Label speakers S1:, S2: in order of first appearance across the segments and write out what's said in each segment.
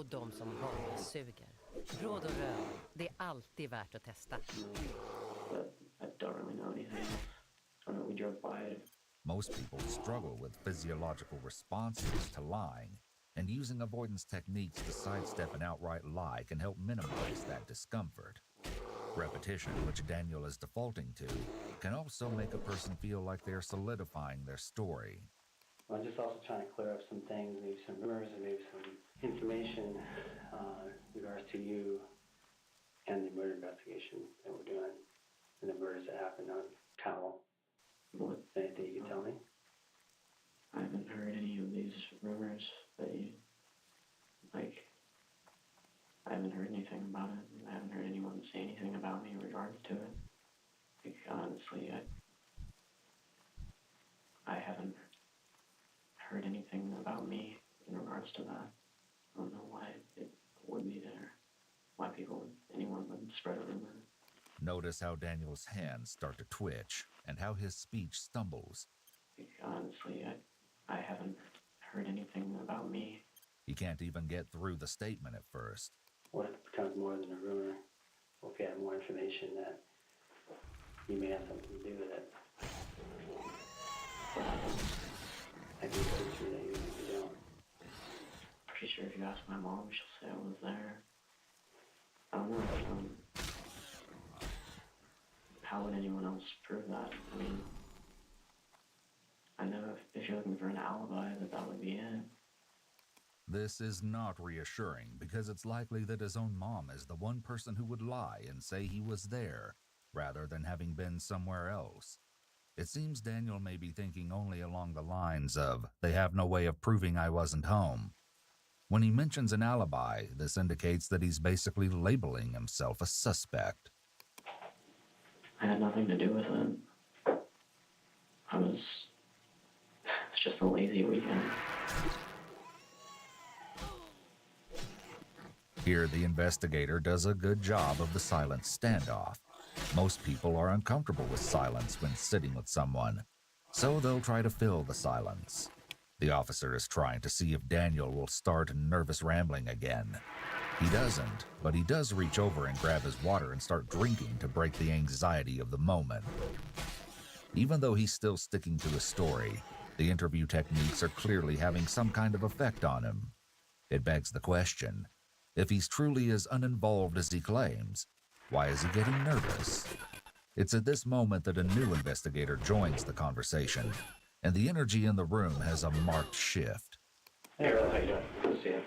S1: och de som bara suger. Råd och rön, det är alltid värt att testa.
S2: But I don't really know anything else. I don't know, we drove by it.
S3: Most people struggle with physiological responses to lying, and using avoidance techniques to sidestep an outright lie can help minimize that discomfort. Repetition, which Daniel is defaulting to, can also make a person feel like they're solidifying their story.
S2: I'm just also trying to clear up some things, maybe some rumors and maybe some information in regards to you and the murder investigation that we're doing and the murders that happened on Cowell. What? Anything you can tell me? I haven't heard any of these rumors that you, like, I haven't heard anything about it. I haven't heard anyone say anything about me in regards to it. Like, honestly, I haven't heard anything about me in regards to that. I don't know why it would be there. Why anyone would spread a rumor.
S3: Notice how Daniel's hands start to twitch and how his speech stumbles.
S2: Like, honestly, I haven't heard anything about me.
S3: He can't even get through the statement at first.
S2: What if it becomes more than a rumor? Or if you have more information that you may have something to do with it? I can pretty sure that you don't. Pretty sure if you ask my mom, she'll say I was there. I don't know. How would anyone else prove that? I mean, I know if you're looking for an alibi, that would be it.
S3: This is not reassuring because it's likely that his own mom is the one person who would lie and say he was there, rather than having been somewhere else. It seems Daniel may be thinking only along the lines of, they have no way of proving I wasn't home. When he mentions an alibi, this indicates that he's basically labeling himself a suspect.
S2: I had nothing to do with it. It's just a lazy weekend.
S3: Here, the investigator does a good job of the silent standoff. Most people are uncomfortable with silence when sitting with someone, so they'll try to fill the silence. The officer is trying to see if Daniel will start nervous rambling again. He doesn't, but he does reach over and grab his water and start drinking to break the anxiety of the moment. Even though he's still sticking to his story, the interview techniques are clearly having some kind of effect on him. It begs the question, if he's truly as uninvolved as he claims, why is he getting nervous? It's at this moment that a new investigator joins the conversation, and the energy in the room has a marked shift.
S2: Hey, Earl, how you doing? Good to see you.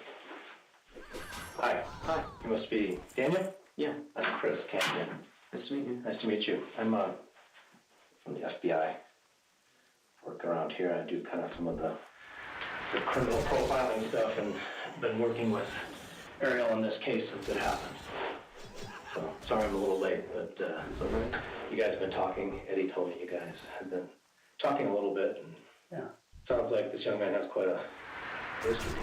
S2: Hi. Hi. You must be Daniel? Yeah. I'm Chris Campion. Nice to meet you. Nice to meet you. I'm from the FBI. Work around here. I do kind of some of the criminal profiling stuff and been working with Ariel in this case since it happened. So, sorry I'm a little late, but you guys have been talking. Eddie told me you guys have been talking a little bit, and yeah, sounds like this young man has quite a history.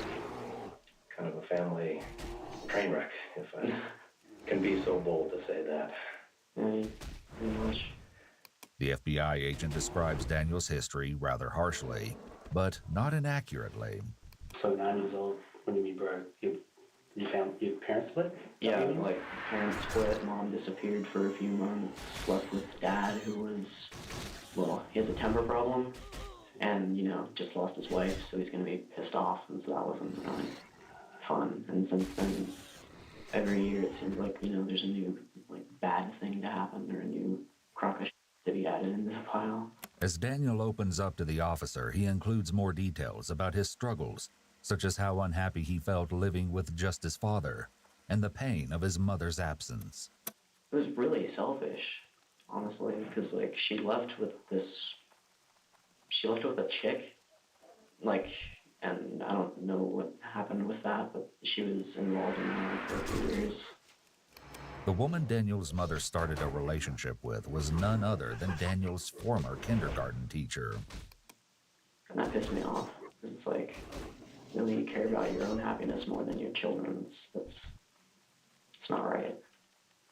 S2: Kind of a family train wreck, if I can be so bold to say that. Pretty much.
S3: The FBI agent describes Daniel's history rather harshly, but not inaccurately.
S2: So 9 years old, when you mean birth, your parents split? Yeah, like parents split, mom disappeared for a few months, left with dad who was, well, he has a temper problem and, just lost his wife, so he's going to be pissed off, and so that wasn't really fun. And since then, every year it seems like, there's a new, bad thing to happen or a new crock of shit to be added into the pile.
S3: As Daniel opens up to the officer, he includes more details about his struggles, such as how unhappy he felt living with just his father, and the pain of his mother's absence.
S2: It was really selfish, honestly, because, she left with a chick, and I don't know what happened with that, but she was involved in that for a few years.
S3: The woman Daniel's mother started a relationship with was none other than Daniel's former kindergarten teacher.
S2: And that pissed me off. It's really you care about your own happiness more than your children's. It's not right.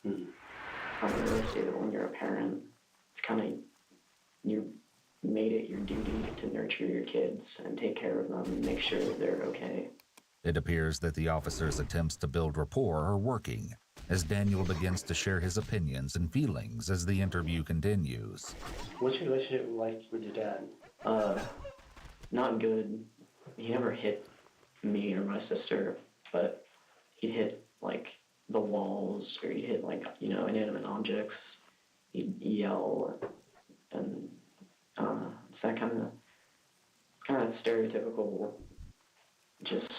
S2: I really see that when you're a parent, it's kind of, you made it your duty to nurture your kids and take care of them and make sure that they're okay.
S3: It appears that the officer's attempts to build rapport are working, as Daniel begins to share his opinions and feelings as the interview continues.
S2: What's your relationship like with your dad?
S4: Not good. He never hit me or my sister, but he'd hit, like, the walls, or he'd hit, like, inanimate objects. He'd yell, and it's that kind of stereotypical, just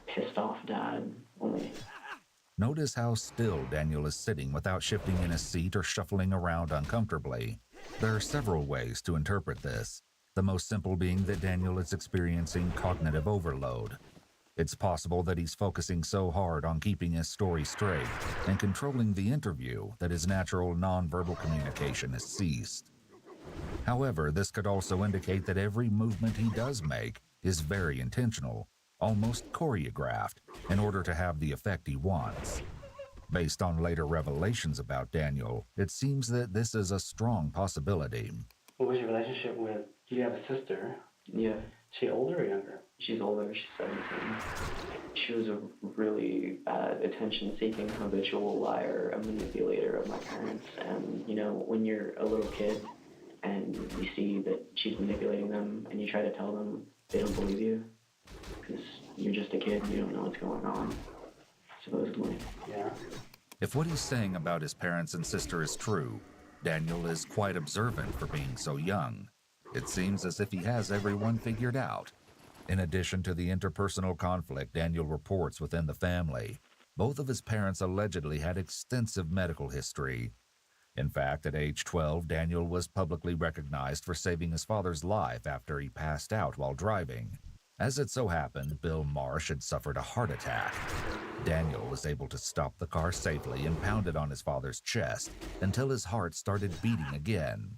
S4: pissed off dad, only.
S3: Notice how still Daniel is sitting without shifting in his seat or shuffling around uncomfortably. There are several ways to interpret this, the most simple being that Daniel is experiencing cognitive overload. It's possible that he's focusing so hard on keeping his story straight and controlling the interview that his natural nonverbal communication has ceased. However, this could also indicate that every movement he does make is very intentional, almost choreographed, in order to have the effect he wants. Based on later revelations about Daniel, it seems that this is a strong possibility.
S2: What was your relationship with? You have a sister.
S4: Yeah,
S2: She older or younger?
S4: she's older, she's 17. She was a really bad attention-seeking, habitual liar, a manipulator of my parents, and, when you're a little kid and you see that she's manipulating them and you try to tell them, they don't believe you, because you're just a kid and you don't know what's going on, supposedly.
S2: Yeah.
S3: If what he's saying about his parents and sister is true, Daniel is quite observant for being so young. It seems as if he has everyone figured out. In addition to the interpersonal conflict Daniel reports within the family, both of his parents allegedly had extensive medical history. In fact, at age 12, Daniel was publicly recognized for saving his father's life after he passed out while driving. As it so happened, Bill Marsh had suffered a heart attack. Daniel was able to stop the car safely and pounded on his father's chest until his heart started beating again.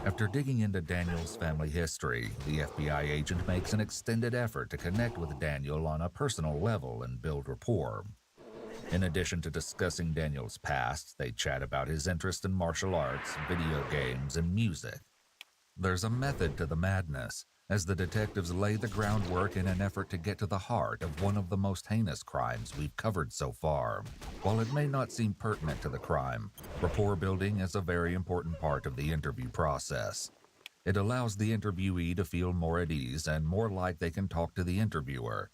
S3: After digging into Daniel's family history, the FBI agent makes an extended effort to connect with Daniel on a personal level and build rapport. In addition to discussing Daniel's past, they chat about his interest in martial arts, video games, and music. There's a method to the madness, as the detectives lay the groundwork in an effort to get to the heart of one of the most heinous crimes we've covered so far. While it may not seem pertinent to the crime, rapport building is a very important part of the interview process. It allows the interviewee to feel more at ease and more like they can talk to the interviewer.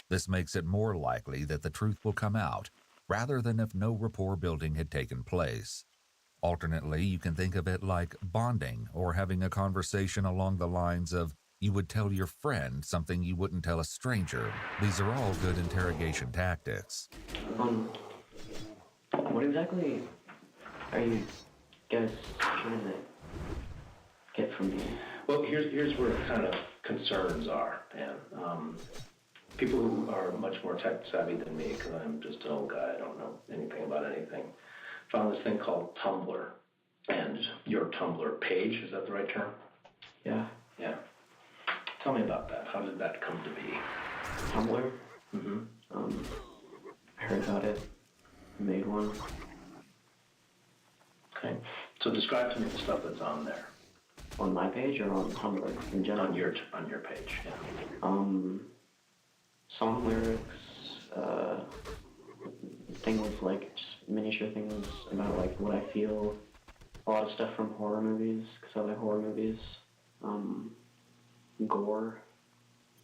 S3: This makes it more likely that the truth will come out, rather than if no rapport building had taken place. Alternately, you can think of it like bonding or having a conversation along the lines of, you would tell your friend something you wouldn't tell a stranger. These are all good interrogation tactics.
S4: What exactly are you guys trying to get from me?
S2: Well, here's where kind of concerns are, Dan. People who are much more tech savvy than me, because I'm just an old guy, I don't know anything about anything, found this thing called Tumblr. And your Tumblr page, is that the right term?
S4: Yeah,
S2: Yeah. Tell me about that. How did that come to be?
S4: Tumblr.
S2: Mm-hmm.
S4: I heard about it, made one.
S2: Okay. So describe to me the stuff that's on there.
S4: On my page or on Tumblr in general?
S2: On your page, yeah.
S4: Song lyrics, things like just miniature things about like what I feel. A lot of stuff from horror movies, because I like horror movies. Gore,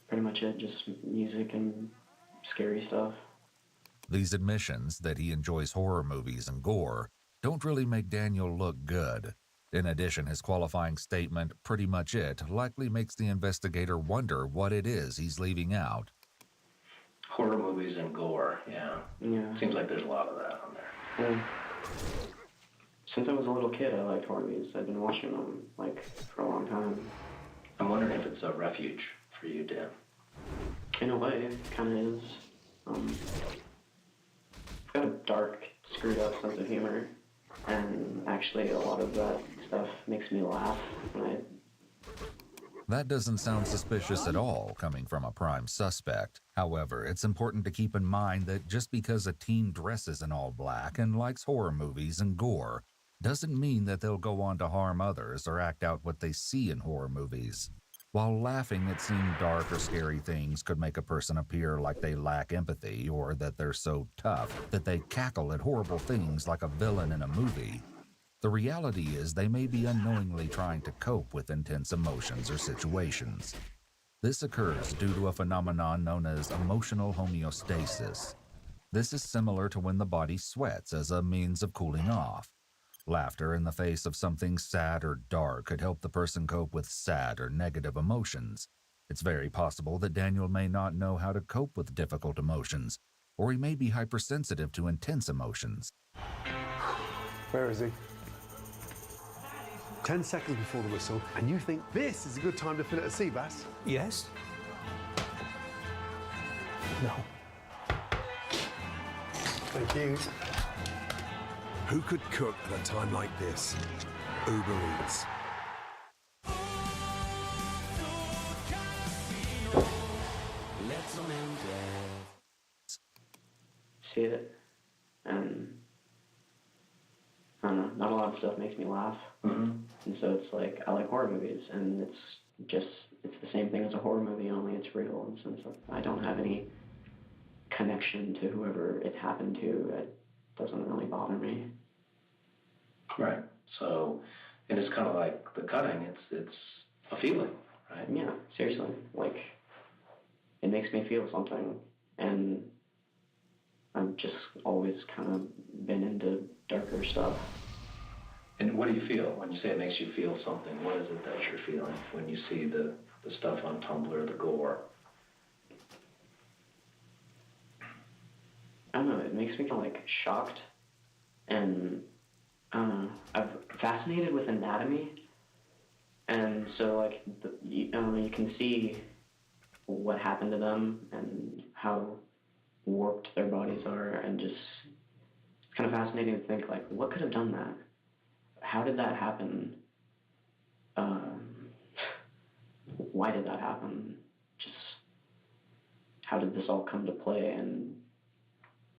S4: pretty much it, just music and scary stuff.
S3: These admissions that he enjoys horror movies and gore don't really make Daniel look good. In addition, his qualifying statement, pretty much it, likely makes the investigator wonder what it is he's leaving out.
S2: Horror movies and gore, yeah.
S4: Yeah.
S2: Seems like there's a lot of that on there.
S4: Well, since I was a little kid, I liked horror movies. I've been watching them, like, for a long time.
S2: I'm wondering if it's a refuge for you, Dan.
S4: In a way, it kind of is. I've got a dark, screwed up sense of humor, and actually a lot of that stuff makes me laugh when I...
S3: That doesn't sound suspicious at all, coming from a prime suspect. However, it's important to keep in mind that just because a teen dresses in all black and likes horror movies and gore, doesn't mean that they'll go on to harm others or act out what they see in horror movies. While laughing at seeing dark or scary things could make a person appear like they lack empathy or that they're so tough that they cackle at horrible things like a villain in a movie, the reality is they may be unknowingly trying to cope with intense emotions or situations. This occurs due to a phenomenon known as emotional homeostasis. This is similar to when the body sweats as a means of cooling off. Laughter in the face of something sad or dark could help the person cope with sad or negative emotions. It's very possible that Daniel may not know how to cope with difficult emotions, or he may be hypersensitive to intense emotions.
S5: Where is he? 10 seconds before the whistle, and you think this is a good time to fillet a sea bass?
S6: Yes? No.
S5: Thank you.
S7: Who could cook at a time like this? Uber Eats.
S4: See it, and I don't know, not a lot of stuff makes me laugh.
S2: Mm-hmm.
S4: And so it's like, I like horror movies, and it's the same thing as a horror movie, only it's real in the sense of I don't have any connection to whoever it happened to. It doesn't really bother me.
S2: Right. So, and it's kind of like the cutting. It's a feeling, right?
S4: Yeah, seriously. Like, it makes me feel something, and I've just always kind of been into darker stuff.
S2: And what do you feel when you say it makes you feel something? What is it that you're feeling when you see the stuff on Tumblr, the gore?
S4: I don't know, it makes me feel like shocked, and I'm fascinated with anatomy, and so like you can see what happened to them and how warped their bodies are, and just it's kind of fascinating to think like what could have done that? How did that happen? Why did that happen? Just how did this all come to play? And